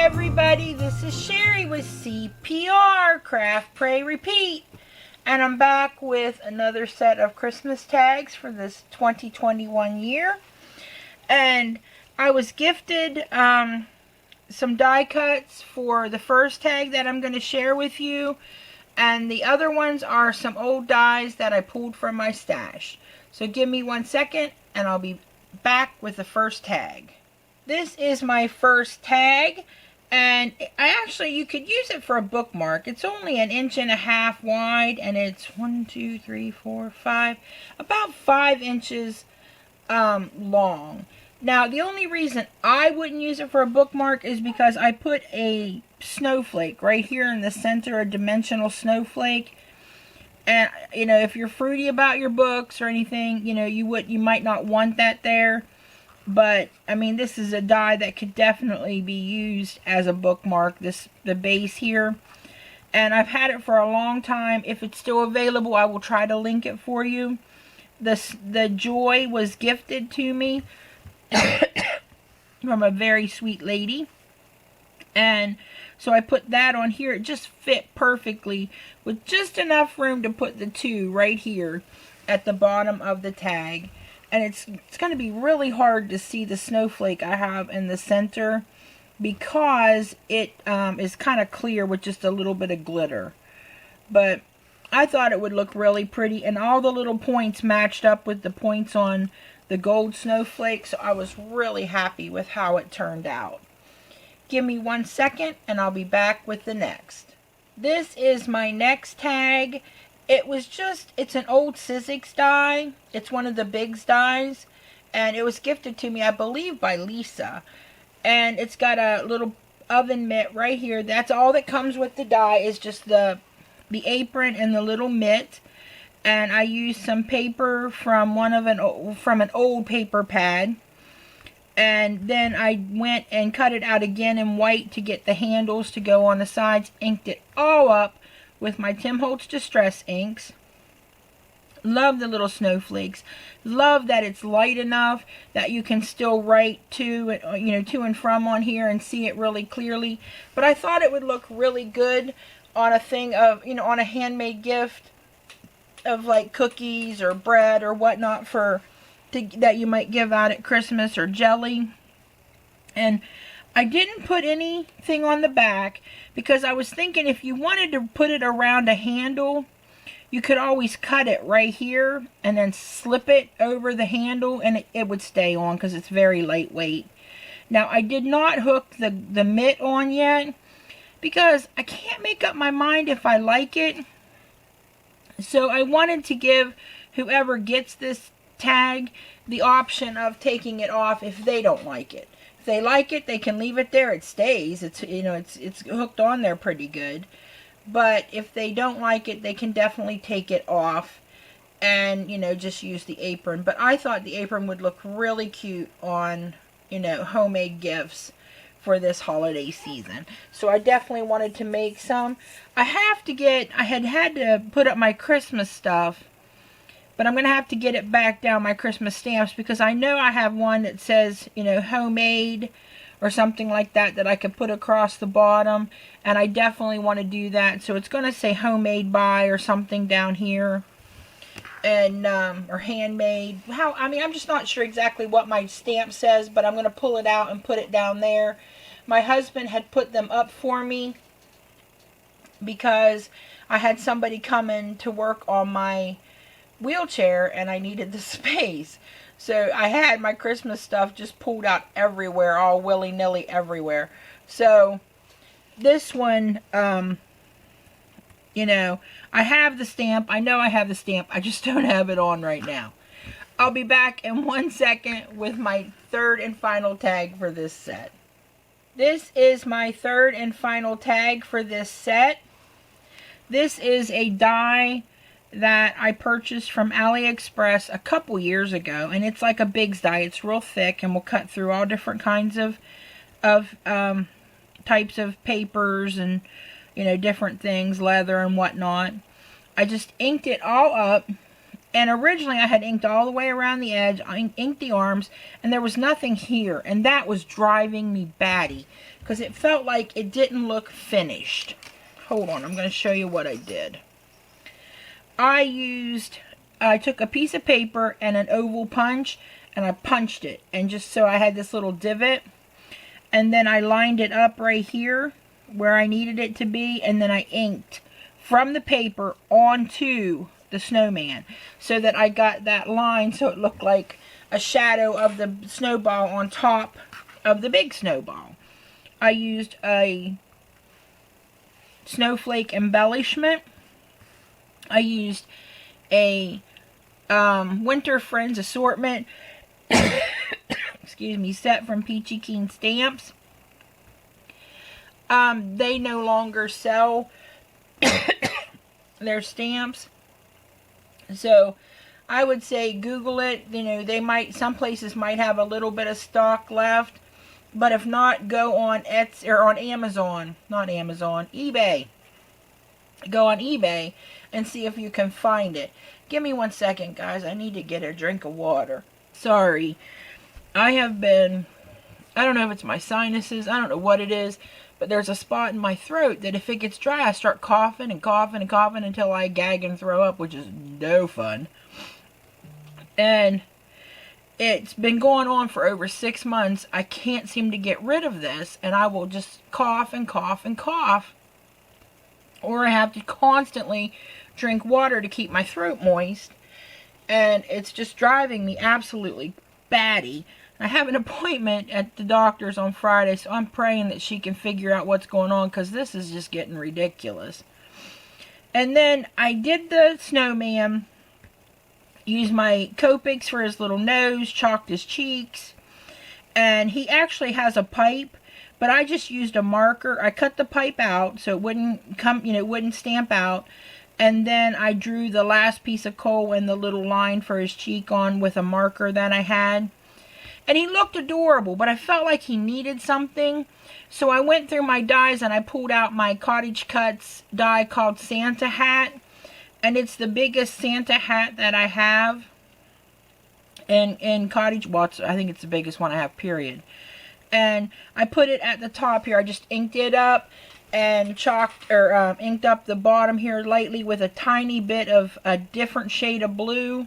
everybody, this is Sherry with CPR, Craft, Pray, Repeat. And I'm back with another set of Christmas tags for this 2021 year. And I was gifted some die cuts for the first tag that I'm going to share with you. And the other ones are some old dies that I pulled from my stash. So give me 1 second and I'll be back with the first tag. This is my first tag, and you could use it for a bookmark. It's only 1.5 inches wide, and it's about 5 inches long. Now, the only reason I wouldn't use it for a bookmark is because I put a snowflake right here in the center, a dimensional snowflake. And, if you're fruity about your books or anything, you might not want that there. But, this is a die that could definitely be used as a bookmark, the base here. And I've had it for a long time. If it's still available, I will try to link it for you. The Joy was gifted to me from a very sweet lady. And so I put that on here. It just fit perfectly with just enough room to put the two right here at the bottom of the tag. And it's going to be really hard to see the snowflake I have in the center because it is kind of clear with just a little bit of glitter. But I thought it would look really pretty, and all the little points matched up with the points on the gold snowflake, so I was really happy with how it turned out. Give me 1 second and I'll be back with the next. This is my next tag. It's an old Sizzix die. It's one of the Biggs dies. And it was gifted to me, I believe, by Lisa. And it's got a little oven mitt right here. That's all that comes with the die, is just the apron and the little mitt. And I used some paper from an old paper pad. And then I went and cut it out again in white to get the handles to go on the sides. Inked it all up with my Tim Holtz Distress inks. Love the little snowflakes. Love that it's light enough that you can still write to and from on here and see it really clearly. But I thought it would look really good on a thing of, on a handmade gift of like cookies or bread or whatnot that you might give out at Christmas, or jelly. And I didn't put anything on the back because I was thinking if you wanted to put it around a handle, you could always cut it right here and then slip it over the handle and it would stay on because it's very lightweight. Now, I did not hook the mitt on yet because I can't make up my mind if I like it. So I wanted to give whoever gets this tag the option of taking it off if they don't like it. If they like it, they can leave it there. It stays. It's hooked on there pretty good. But if they don't like it, they can definitely take it off and, just use the apron. But I thought the apron would look really cute on, homemade gifts for this holiday season. So I definitely wanted to make some. I had to put up my Christmas stuff, but I'm going to have to get it back down, my Christmas stamps, because I know I have one that says, homemade or something like that I could put across the bottom. And I definitely want to do that. So it's going to say homemade by or something down here. And, or handmade. I'm just not sure exactly what my stamp says, but I'm going to pull it out and put it down there. My husband had put them up for me because I had somebody come in to work on my wheelchair and I needed the space. So I had my Christmas stuff just pulled out everywhere, all willy-nilly everywhere. So this one, I have the stamp. I know I have the stamp. I just don't have it on right now. I'll be back in 1 second with my third and final tag for this set. This is my third and final tag for this set. This is a die that I purchased from AliExpress a couple years ago, and it's like a Biggs die. It's real thick and will cut through all different kinds of types of papers and different things, leather and whatnot. I just inked it all up And originally I had inked all the way around the edge. I inked the arms, and there was nothing here. And that was driving me batty, because it felt like it didn't look finished. Hold on, I'm going to show you what I did. I took a piece of paper and an oval punch, and I punched it. And just so I had this little divot. And then I lined it up right here where I needed it to be. And then I inked from the paper onto the snowman, so that I got that line so it looked like a shadow of the snowball on top of the big snowball. I used a snowflake embellishment. I used a Winter Friends assortment excuse me, set from Peachy Keen Stamps. They no longer sell their stamps, so I would say Google it. You know, some places might have a little bit of stock left, but if not, go on Etsy or on Amazon, not Amazon, eBay. Go on eBay and see if you can find it. Give me 1 second, guys. I need to get a drink of water. Sorry. I don't know if it's my sinuses, I don't know what it is, but there's a spot in my throat that if it gets dry, I start coughing and coughing and coughing until I gag and throw up, which is no fun. And it's been going on for over 6 months. I can't seem to get rid of this, and I will just cough and cough and cough. Or I have to constantly drink water to keep my throat moist. And it's just driving me absolutely batty. I have an appointment at the doctor's on Friday, so I'm praying that she can figure out what's going on, because this is just getting ridiculous. And then I did the snowman, used my Copics for his little nose, chalked his cheeks, and he actually has a pipe, but I just used a marker. I cut the pipe out so it wouldn't it wouldn't stamp out, and then I drew the last piece of coal and the little line for his cheek on with a marker that I had. And he looked adorable, but I felt like he needed something. So I went through my dies and I pulled out my Cottage Cuts die called Santa Hat. And it's the biggest Santa hat that I have in Cottage. Well, I think it's the biggest one I have, period. And I put it at the top here. I just inked it up and inked up the bottom here lightly with a tiny bit of a different shade of blue.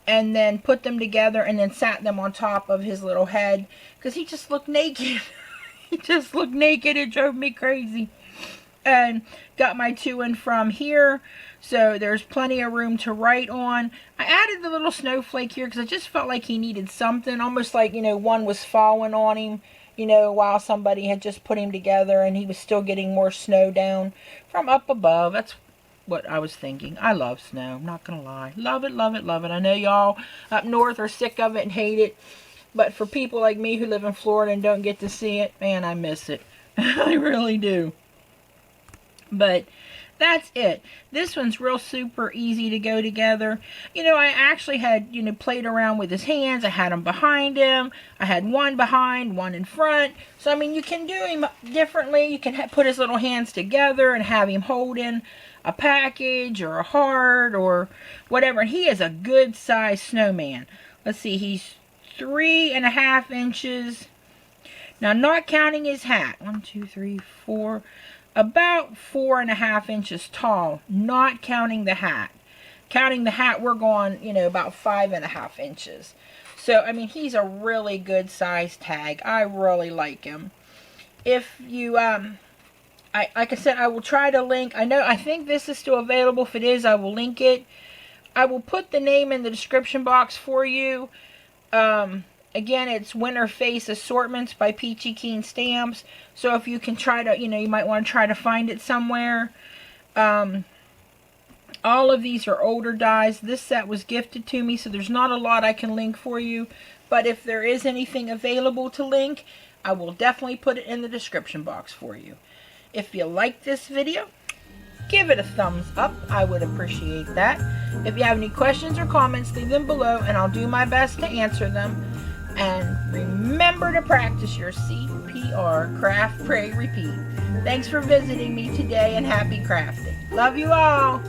And then put them together and then sat them on top of his little head, because he just looked naked. He just looked naked. It drove me crazy. And got my to and from here, so there's plenty of room to write on. I added the little snowflake here because I just felt like he needed something, almost like, one was falling on him, while somebody had just put him together, and he was still getting more snow down from up above. That's what I was thinking. I love snow, I'm not gonna lie. Love it, love it, love it. I know y'all up north are sick of it and hate it, but for people like me who live in Florida and don't get to see it, man, I miss it. I really do. But that's it. This one's real super easy to go together. I actually had, played around with his hands. I had them behind him. I had one behind, one in front. So, I mean, you can do him differently. You can put his little hands together and have him holding a package or a heart or whatever. And he is a good size snowman. Let's see, he's 3.5 inches. Now, not counting his hat. 1, 2, 3, 4. About 4.5 inches tall, not counting the hat. Counting the hat, we're going, about 5.5 inches. So, I mean, he's a really good size tag. I really like him. If you, like I said, I will try to link. I think this is still available. If it is, I will link it. I will put the name in the description box for you. Again, it's Winter Face Assortments by Peachy Keen Stamps. So if you can try to, you might want to try to find it somewhere. All of these are older dies. This set was gifted to me, so there's not a lot I can link for you. But if there is anything available to link, I will definitely put it in the description box for you. If you like this video, give it a thumbs up. I would appreciate that. If you have any questions or comments, leave them below, and I'll do my best to answer them. And remember to practice your CPR, craft, pray, repeat. Thanks for visiting me today, and happy crafting. Love you all.